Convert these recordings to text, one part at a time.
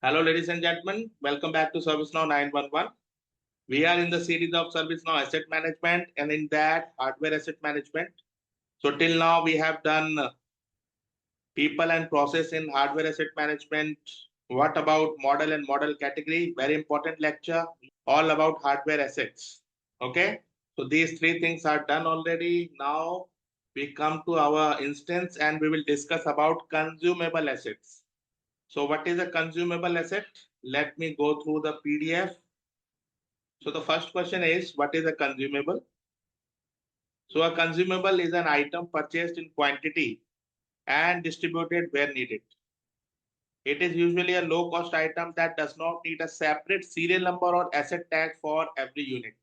Hello, ladies and gentlemen. Welcome back to ServiceNow 911. We are in the series of ServiceNow Asset Management, and in that, hardware asset management. So till now, we have done people and process in hardware asset management. What about model and model category? Very important lecture, all about hardware assets. Okay. So these three things are done already. Now we come to our instance and we will discuss about consumable assets. So what is a consumable asset? Let me go through the PDF. So the first question is, what is a consumable? So a consumable is an item purchased in quantity and distributed where needed. It is usually a low cost item that does not need a separate serial number or asset tag for every unit.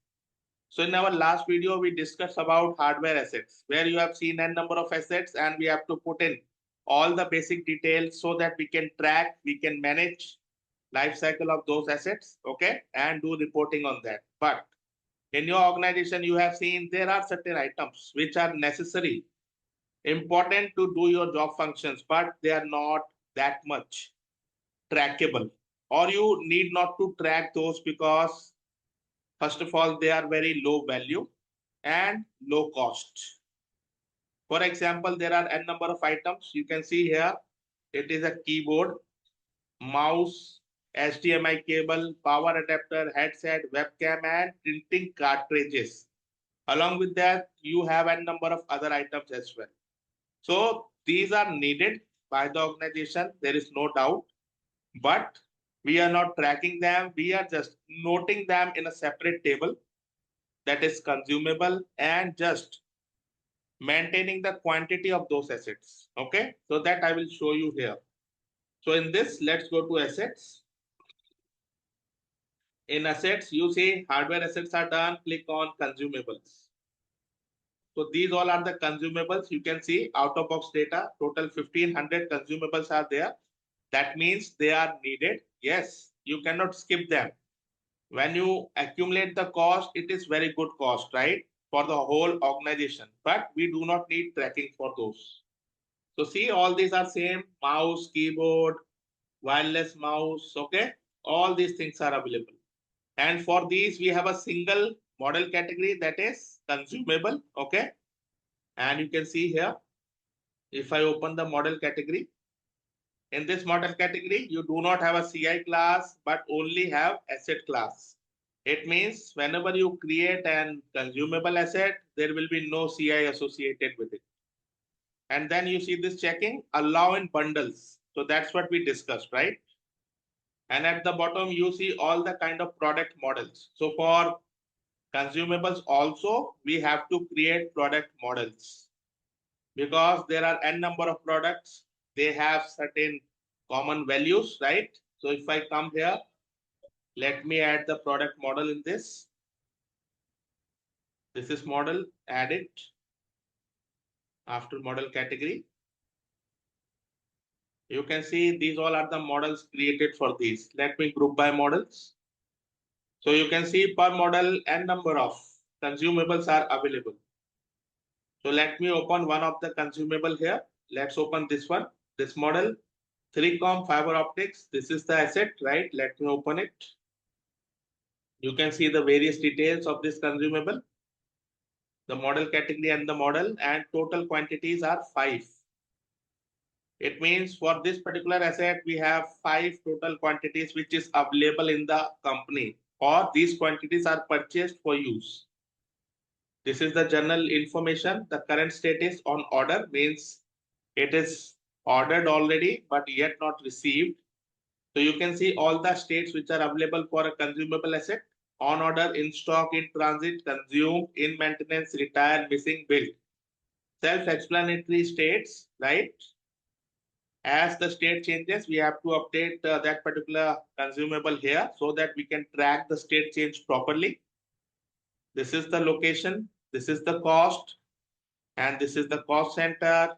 So in our last video, we discussed about hardware assets, where you have seen n number of assets and we have to put in all the basic details so that we can track, we can manage life cycle of those assets, okay, and do reporting on that. But in your organization, you have seen there are certain items which are necessary, important to do your job functions, but they are not that much trackable, or you need not to track those because first of all, they are very low value and low cost. For example, there are n number of items. You can see here, it is a keyboard, mouse, HDMI cable, power adapter, headset, webcam, and printing cartridges. Along with that, you have a number of other items as well. So these are needed by the organization. There is no doubt, but we are not tracking them. We are just noting them in a separate table that is consumable and just maintaining the quantity of those assets. Okay, so that I will show you here. So in this, let's go to assets. In assets, you see hardware assets are done, click on consumables. So these all are the consumables. You can see out of box data, total 1500 consumables are there. That means they are needed. Yes, you cannot skip them. When you accumulate the cost, it is very good cost, right? For the whole organization, but we do not need tracking for those. So see, all these are same: mouse, keyboard, wireless mouse, okay? All these things are available. And for these, we have a single model category that is consumable, okay? And you can see here, if I open the model category, in this model category, you do not have a CI class, but only have asset class. It means whenever you create an consumable asset, there will be no CI associated with it. And then you see this checking, allow in bundles. So that's what we discussed, right? And at the bottom, you see all the kind of product models. So for consumables also, we have to create product models because there are n number of products. They have certain common values, right? So if I come here, let me add the product model in this. This is model, add it after model category. You can see these all are the models created for these. Let me group by models. So you can see per model n number of consumables are available. So let me open one of the consumable here. Let's open this one, this model, 3Com fiber optics. This is the asset, right? Let me open it. You can see the various details of this consumable, the model category and the model, and total quantities are 5. It means for this particular asset, we have 5 total quantities which is available in the company, or these quantities are purchased for use. This is the general information. The current status on order means it is ordered already, but yet not received. So you can see all the states which are available for a consumable asset: on order, in stock, in transit, consumed, in maintenance, retire, missing, built. Self-explanatory states, right? As the state changes, we have to update that particular consumable here so that we can track the state change properly. This is the location, this is the cost, and this is the cost center.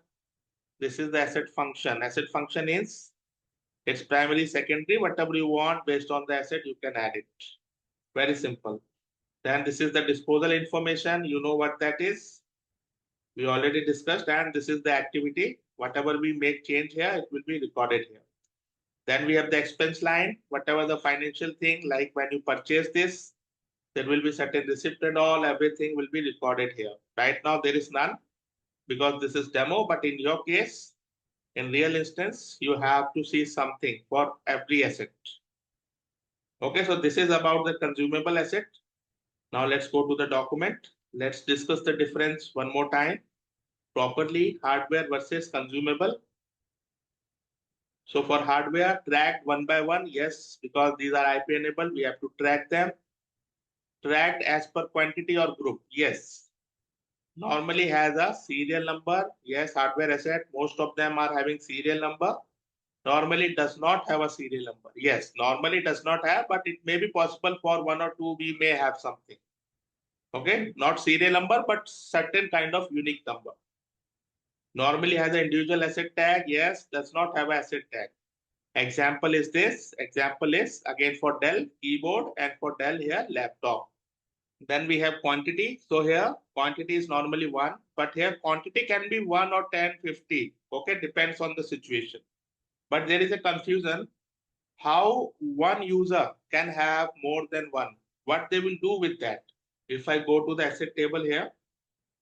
This is the asset function. Asset function is its primary, secondary, whatever you want based on the asset, you can add it. Very simple. Then this is the disposal information. You know what that is. We already discussed, and this is the activity. Whatever we make change here, it will be recorded here. Then we have the expense line, whatever the financial thing, like when you purchase this, there will be certain receipt and all, everything will be recorded here. Right now, there is none because this is demo, but in your case, in real instance, you have to see something for every asset. Okay, so this is about the consumable asset. Now let's go to the document. Let's discuss the difference one more time. Properly, hardware versus consumable. So for hardware, tracked one by one, yes, because these are IP enabled, we have to track them. Tracked as per quantity or group, yes. Normally has a serial number, yes, hardware asset, most of them are having serial number. Normally does not have a serial number, yes, normally does not have, but it may be possible for one or two, we may have something. Okay, not serial number, but certain kind of unique number. Normally has an individual asset tag, yes, does not have an asset tag. Example is this. Example is again for Dell keyboard and for Dell here laptop. Then we have quantity. So here quantity is normally 1, but here quantity can be 1 or 10, 50. Okay, depends on the situation. But there is a confusion how one user can have more than one. What they will do with that? If I go to the asset table here,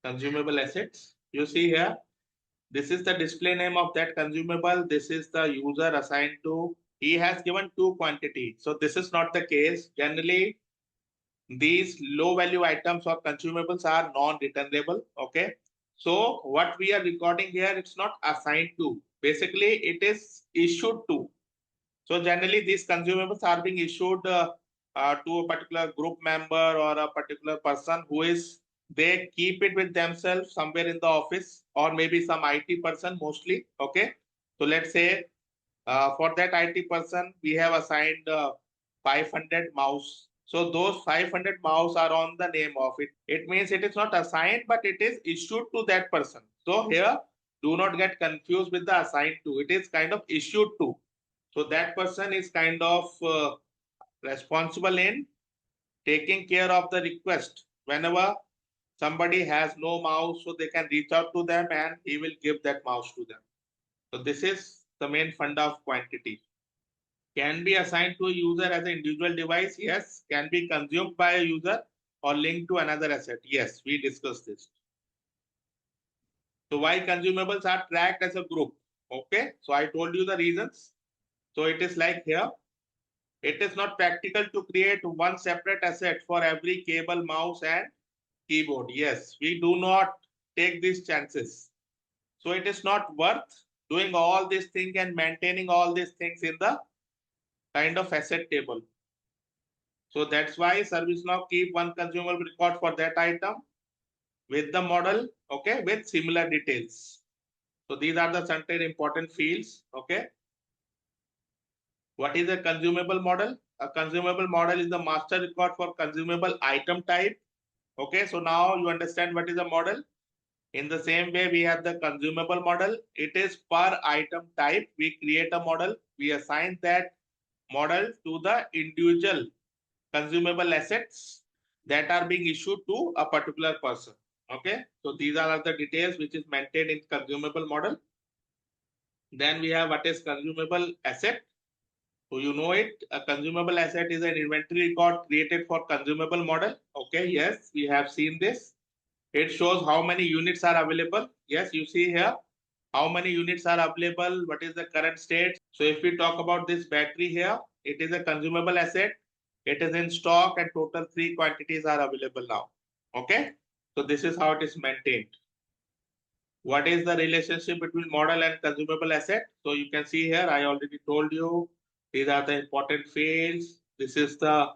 consumable assets, you see here, this is the display name of that consumable. This is the user assigned to. He has given 2 quantity. So this is not the case. Generally, these low value items or consumables are non-returnable. Okay. So what we are recording here, it's not assigned to. Basically, it is issued to. So generally, these consumables are being issued to a particular group member or a particular person who is, they keep it with themselves somewhere in the office or maybe some IT person mostly. Okay. So let's say for that IT person, we have assigned 500 mouse. So those 500 mouse are on the name of it. It means it is not assigned, but it is issued to that person. So here, do not get confused with the assigned to. It is kind of issued to. So that person is kind of responsible in taking care of the request. Whenever somebody has no mouse, so they can reach out to them and he will give that mouse to them. So this is the main funda of quantity. Can be assigned to a user as an individual device. Yes. Can be consumed by a user or linked to another asset. Yes, we discussed this. So why consumables are tracked as a group? Okay. So I told you the reasons. So it is like here. It is not practical to create one separate asset for every cable, mouse, and keyboard. Yes, we do not take these chances. So it is not worth doing all these things and maintaining all these things in the kind of asset table. So that's why ServiceNow keep one consumable record for that item with the model, okay, with similar details. So these are the certain important fields, okay. What is a consumable model? A consumable model is the master record for consumable item type. Okay, so now you understand what is a model. In the same way, we have the consumable model. It is per item type. We create a model. We assign that model to the individual consumable assets that are being issued to a particular person. Okay, so these are the details which is maintained in consumable model. Then we have what is consumable asset. So you know it, a consumable asset is an inventory record created for consumable model. Okay, yes, we have seen this. It shows how many units are available. Yes, you see here how many units are available, what is the current state. So if we talk about this battery here, it is a consumable asset. It is in stock and total 3 quantities are available now. Okay, so this is how it is maintained. What is the relationship between model and consumable asset? So you can see here, I already told you, these are the important fields. This is the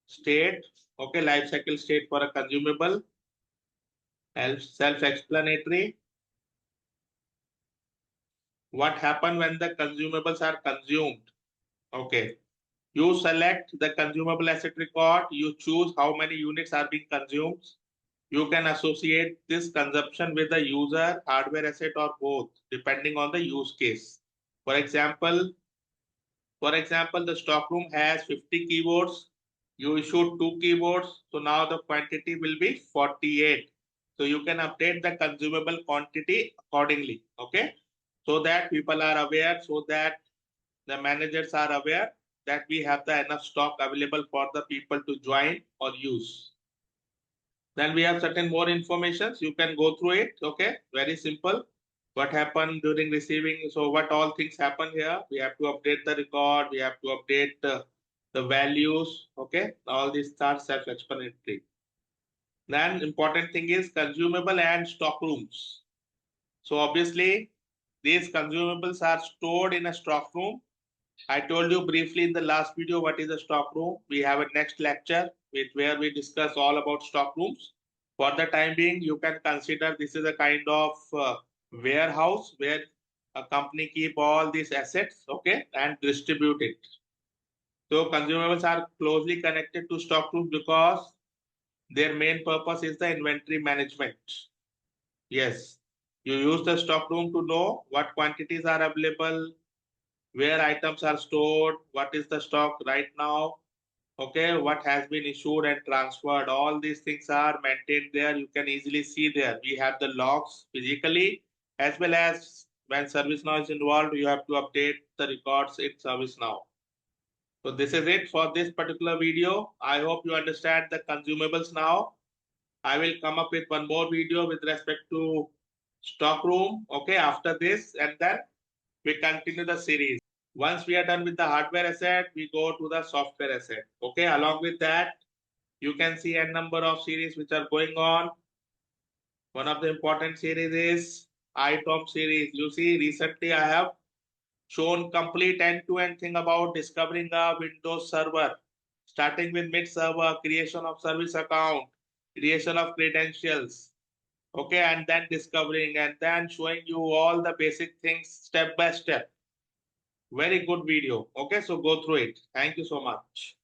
state, okay, life cycle state for a consumable. Self-explanatory. What happens when the consumables are consumed? Okay, you select the consumable asset record. You choose how many units are being consumed. You can associate this consumption with the user, hardware asset, or both, depending on the use case. For example, the stockroom has 50 keyboards. You issued 2 keyboards. So now the quantity will be 48. So you can update the consumable quantity accordingly. Okay. So that people are aware, so that the managers are aware that we have the enough stock available for the people to join or use. Then we have certain more informations. You can go through it. Okay, very simple. What happened during receiving? So what all things happen here? We have to update the record. We have to update the values. Okay, all these are self-explanatory. Then important thing is consumable and stock rooms. So obviously these consumables are stored in a stock room. I told you briefly in the last video what is a stock room. We have a next lecture where we discuss all about stock rooms. For the time being, you can consider this is a kind of warehouse where a company keep all these assets, okay, and distribute it. So consumables are closely connected to stock rooms because their main purpose is the inventory management. Yes, you use the stock room to know what quantities are available, where items are stored, what is the stock right now, okay, what has been issued and transferred. All these things are maintained there. You can easily see there. We have the logs physically, as well as when ServiceNow is involved, you have to update the records in ServiceNow. So this is it for this particular video. I hope you understand the consumables now. I will come up with one more video with respect to stock room, okay, after this, and then we continue the series. Once we are done with the hardware asset, we go to the software asset. Okay, along with that, you can see a number of series which are going on. One of the important series is ITOM series. You see, recently I have shown complete end-to-end thing about discovering a Windows server, starting with mid server, creation of service account, creation of credentials, okay, and then discovering and then showing you all the basic things step by step. Very good video. Okay, so go through it. Thank you so much.